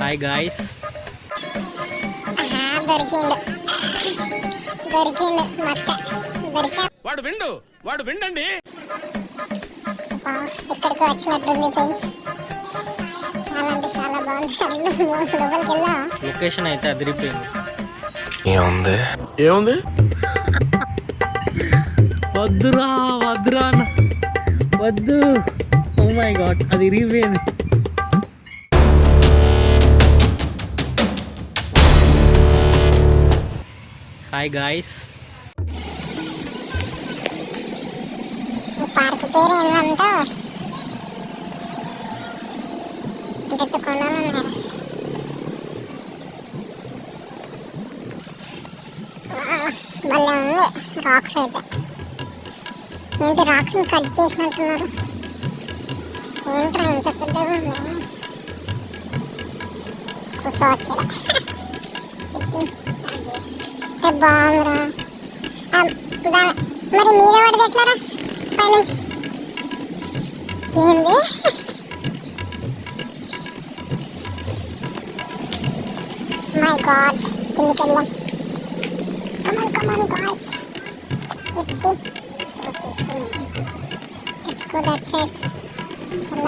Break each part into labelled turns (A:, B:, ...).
A: Hi guys.
B: దొరికిండు దొరికిండు మచ్చ దొరికా.
C: వాడు విండండి.
B: ఇక్కడికి వచ్చినట్టుంది ఫ్రెండ్స్. చాలా అంటే చాలా బాగుంది. లోపలికి వెళ్ళా.
A: లొకేషన్ అయితే అదిరిపోయింది.
C: ఏముంది
A: వద్దురా వద్దురా వద్దు. ఓ మై గాడ్, అది ఇరిగిపోయింది. Hi guys.
B: ఈ పార్క్ పేరు ఏంటంటే ఇంకెత్తు కొండలు ఉన్నాయి. భలే ఉంది రాక్స్ అయితే. ఏంటి రాక్స్ని కట్ చేసినట్టున్నారు. ఏంట్రా ఇంత పెద్దగా ఉంది. కూర్చోవచ్చు బాగుందిరా. మరి మీద పడితే ఎట్లారా పైనుంచి? ఏంది మై గాడ్. కిందికి వెళ్ళాం. Come on guys, let's see. So peaceful. Let's go that side.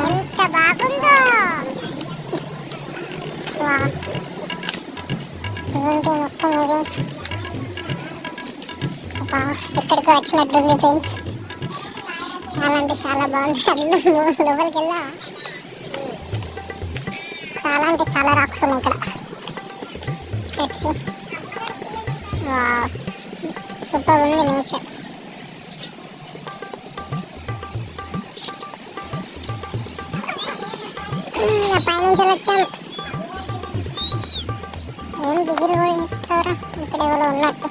B: ఎంత బాగుందో. వావ్, ఏంటి మొత్తం ఇది. ఇక్కడికి వచ్చినట్టుంది ఫ్రెండ్స్. చాలా అంటే చాలా బాగుంది. లోపలికి వెళ్ళా. చాలా అంటే చాలా రాక్స్ ఉన్నాయి ఇక్కడ. సూపర్ ఉంది నేచర్. పైనుంచి వచ్చాం. ఏం బిజీలు కూడా ఇస్తారా ఇక్కడ ఎవరో ఉన్నట్టు.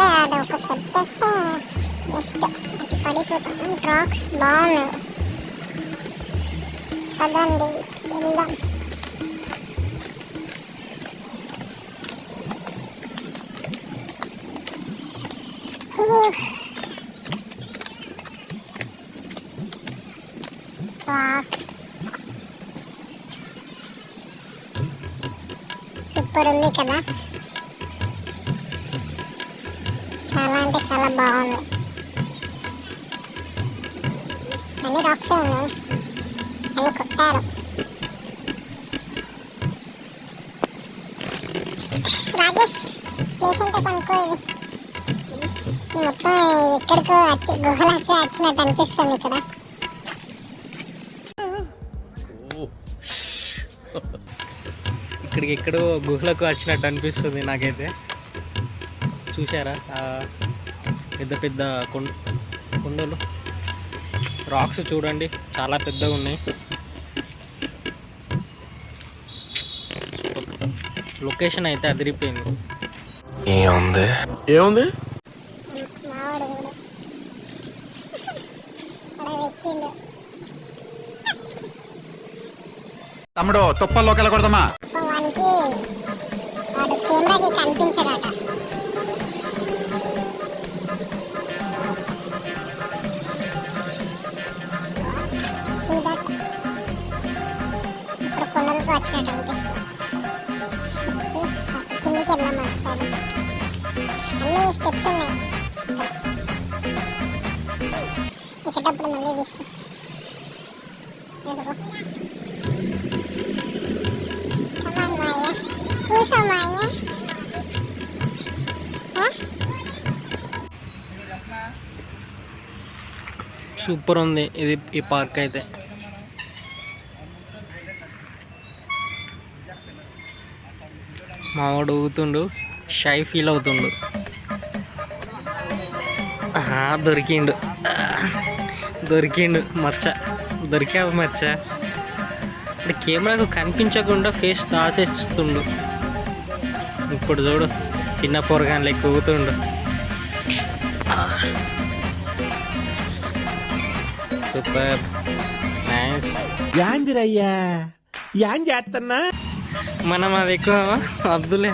B: ఆడ ఒక స్టెప్ వేస్తే జస్ట్ అటు పడిపోతాం. రాక్స్ బాగున్నాయి. పదండి వెళ్దాం. సూపర్ ఉంది కదా. చాలా అంటే చాలా బాగుంది. అన్ని రాక్సే ఉన్నాయి, అన్ని కొట్టారు. రాజేష్ ప్లేస్ అంటే కనుక్కో. ఇది మొత్తం ఎక్కడికో వచ్చి గుహలకి వచ్చినట్టు అనిపిస్తుంది ఇక్కడ.
A: ఇక్కడికి ఎక్కడో గుహలకు వచ్చినట్టు అనిపిస్తుంది నాకైతే. చూసారా పెద్ద పెద్ద కొండలు, రాక్స్ చూడండి చాలా పెద్దగా ఉన్నాయి. లొకేషన్ అయితే అదిరిపోయింది.
C: ఏముంది తమ్ముడు తుప్పల్లోకి వెళ్ళకూడదమ్మా.
B: కెమెరాకి కనిపించదట. ఇప్పుడు కొండలకు వచ్చినట్టు అనిపిస్తుంది. కిందికి వెళ్దాం. ఒకసారి అన్ని స్టెప్స్ ఉన్నాయి. ఎక్కేటప్పుడు మళ్ళీ తీస్తాం. కూర్చో మాయ.
A: సూపర్ ఉంది ఇది ఈ పార్క్ అయితే. మావాడు ఊగుతుండు, షై ఫీల్ అవుతుండు. దొరికిండు మచ్చ. దొరికావు మచ్చ. ఇప్పుడు కెమెరాకు కనిపించకుండా ఫేస్ దాచేస్తుండు. ఇప్పుడు చూడు చిన్న పొరగాని లెక్క ఊగుతుండు. Super nice.
C: యాందిరయ్యా యాన్ చేస్తున్నా.
A: మనం అది ఎక్కువ అద్దులే,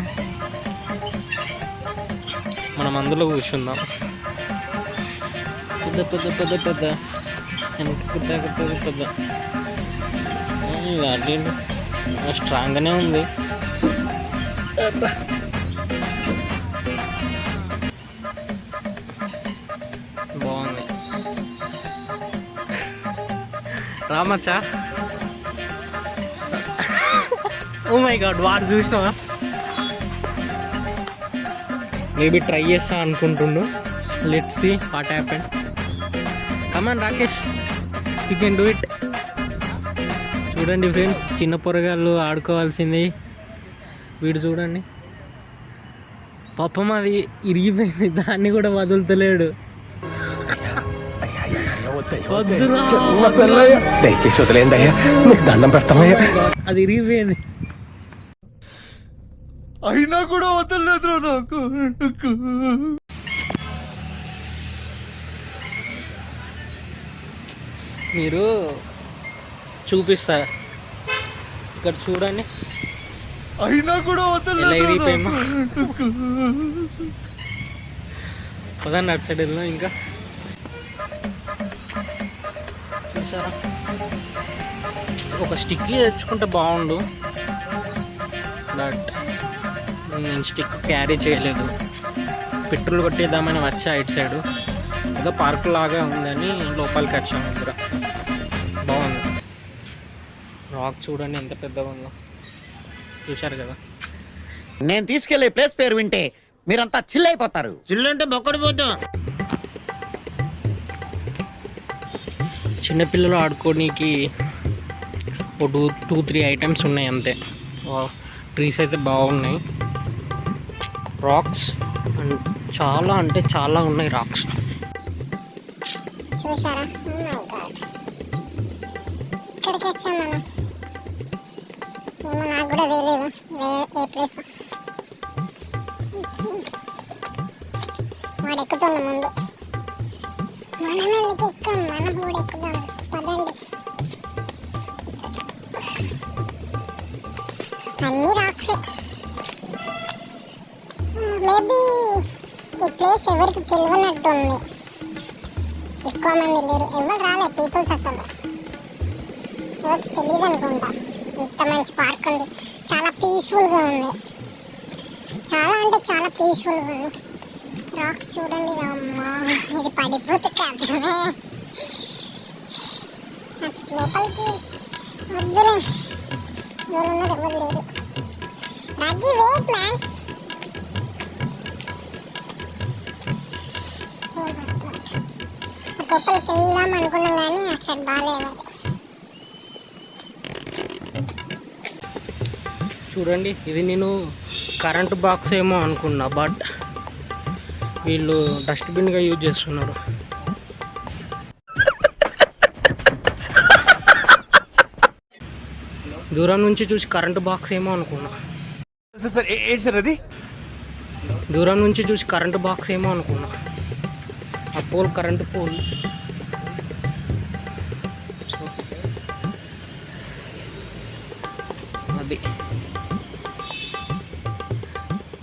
A: మనం అందులో కూర్చుందాం. పెద్ద పెద్ద పెద్ద పెద్ద పెద్ద పెద్ద ఇది అటు స్ట్రాంగ్గానే ఉంది. బాగుంది. రామచ్చా, ఓ మై గాడ్, వాడు చూసినావా? మేబీ ట్రై చేస్తా అనుకుంటుండు. Let's see what happen. Come on Rakesh, you can do it. చూడండి ఫ్రెండ్స్, చిన్న పొరగాళ్ళు ఆడుకోవాల్సింది. వీడు చూడండి, పాపం అది ఇరిగిపోయింది, దాన్ని కూడా వదులుతలేడు.
D: దయచేసి వదిలేండి అయ్యా, మీకు దండం పెడతామయ్యా.
A: అది ఇరిగిపోయింది.
C: అయినా కూడా వదలలేదు నాకు.
A: మీరు చూపిస్తారా? ఇక్కడ చూడండి,
C: అయినా కూడా
A: ఎలా
C: వదలలేదు.
A: ఇరిగిపోయిందో. పదండి అటు సైడ్ వెళ్దాం. ఇంకా చూసారా, ఒక స్టిక్ తెచ్చుకుంటే బాగుండు, బట్ నేను స్టిక్ క్యారీ చేయలేదు. పెట్రోల్ కొట్టేద్దామని వచ్చా ఇటు సైడు, ఏదో పార్క్ లాగా ఉందని లోపలికి వచ్చాము. దగ్గర బాగుంది. రాక్ చూడండి ఎంత పెద్దగా ఉందో, చూశారు కదా.
E: నేను తీసుకెళ్లే ప్లేస్ పేరు వింటే మీరంతా చిల్ అయిపోతారు.
F: చిల్లంటే బొక్కడి పోతాం.
A: చిన్నపిల్లలు ఆడుకోనికి ఒక 2-3 ఐటమ్స్ ఉన్నాయి అంతే. ట్రీస్ అయితే బాగున్నాయి. రాక్స్ చాలా అంటే చాలా ఉన్నాయి రాక్స్.
B: చూసారా? ఓ మై గాడ్, ఇక్కడికి వచ్చాం మనం. ఏమో నాకు కూడా తెలియదు ఏ ప్లేస్. వాడు ఎక్కుతున్న ముందు, మనం ఎందుకు ఎక్కాం, మనం కూడా ఎక్కుదాం. పదండి. అన్ని రాక్సే. మేబీ ఈ ప్లేస్ ఎవరికి తెలియనట్టు ఉంది. ఎక్కువ మంది లేరు, ఎవరు రాలే పీపుల్స్. అసలు ఎవరికి తెలియదు అనుకుంటా. ఇంత మంచి పార్క్ ఉంది, చాలా పీస్ఫుల్గా ఉంది. చాలా అంటే చాలా పీస్ఫుల్గా ఉంది. రాక్స్ చూడండి. అమ్మా, ఇది పడిపోతే కదమే. లోపలికి వద్దులే, ఎవరు ఉన్నారు? ఎవరు లేరు. రాజీ వెయిట్ మ్యాన్. లోపలికి వెళ్దాం అనుకున్నాం కానీ అసలు బాగాలేదు.
A: చూడండి, ఇది నేను కరెంట్ బాక్స్ ఏమో అనుకున్నా, బట్ వీళ్ళు డస్ట్బిన్గా యూజ్ చేస్తున్నారు. దూరం నుంచి చూసి కరెంటు బాక్స్ ఏమో అనుకున్నా.
C: సార్ ఏంటి సార్ అది?
A: దూరం నుంచి చూసి కరెంటు బాక్స్ ఏమో అనుకున్నా. ఆ పోల్ కరెంటు పోల్. అది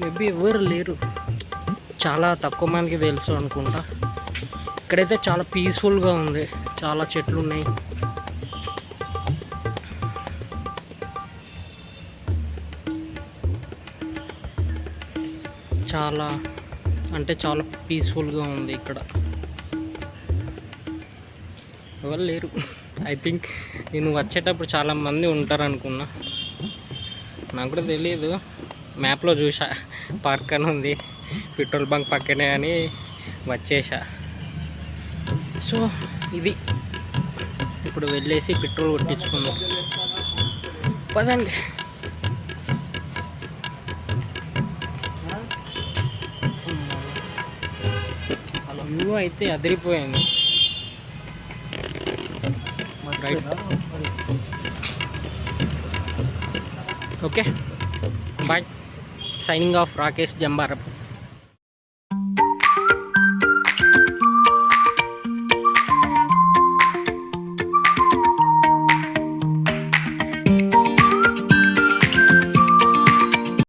A: మేబీ ఎవరు లేరు, చాలా తక్కువ మందికి తెలుసు అనుకుంటా. ఇక్కడైతే చాలా పీస్ఫుల్గా ఉంది, చాలా చెట్లు ఉన్నాయి. చాలా అంటే చాలా పీస్ఫుల్గా ఉంది ఇక్కడ. ఎవరు లేరు. ఐ థింక్ నేను వచ్చేటప్పుడు చాలామంది ఉంటారు అనుకున్నా, నాకు కూడా తెలియదు. మ్యాప్లో చూసా పార్క్ అని ఉంది, పెట్రోల్ బంక్ పక్కనే అని వచ్చేసా. సో ఇది ఇప్పుడు వెళ్ళేసి పెట్రోల్ కొట్టించుకుందాం. పదండి. వ్యూ అయితే అదిరిపోయింది. Right, okay bye. Signing off, Rakesh జంబారప్.